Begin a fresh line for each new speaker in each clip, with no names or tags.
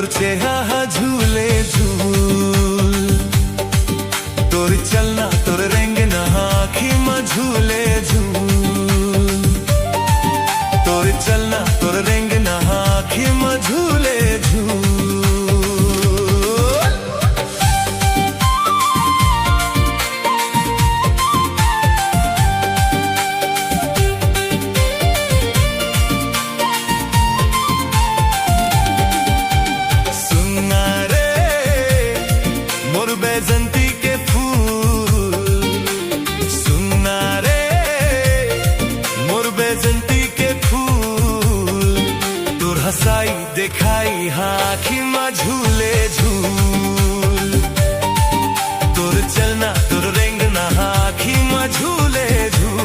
তোর চেহারা ঝুলে ঝুল তোর চলনা তোর रंग ना आँखी में झूले झूल তোর चलना তোর रंग ना आँखी में झूले झूल बैजंती के फूल सुनना रे मोर बैजंती के फूल तोर हंसाई दिखाई आँखी में झूले झूल तोर चलना तोर रंग ना आँखी में झूले झूल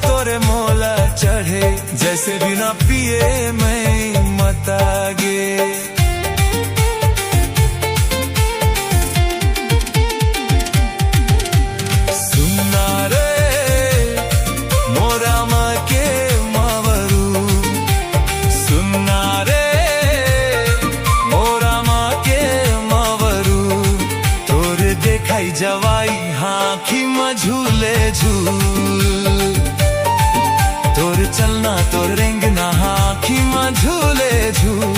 तोरे मोला चढ़े जैसे बिना पिए मैं मतागे सुनना रे मोरा माँ के मावरू सुनना रे मोरा माँ के मावरू तोरे देखाई जवाई आँखी में झूले झूल तोर चलना तोर रंग ना आँखी में झूले झूल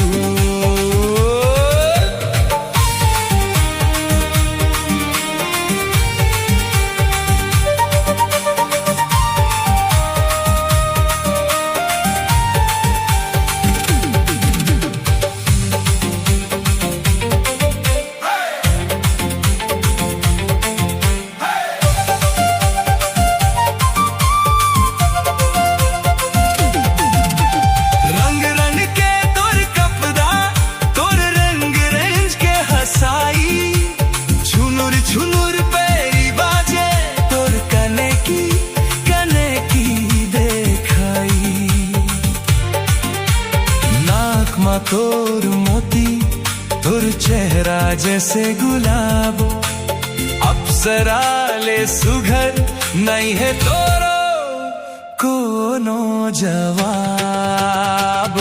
तोर मोती तोर चेहरा जैसे गुलाब अप्सरा ले सुघर नहीं है तोरो कोनो जवाब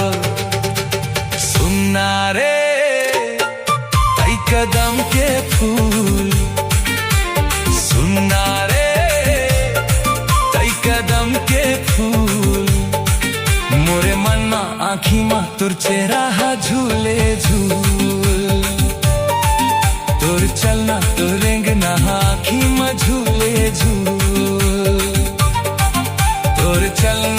सुनना रे कई कदम के फूल सुनना रे कई कदम के फूल मोरे मन में आँखी में तोर चेहरा झूले झूल तोर चलना तोर रंग ना आँखी में झूले झूल तोर चलना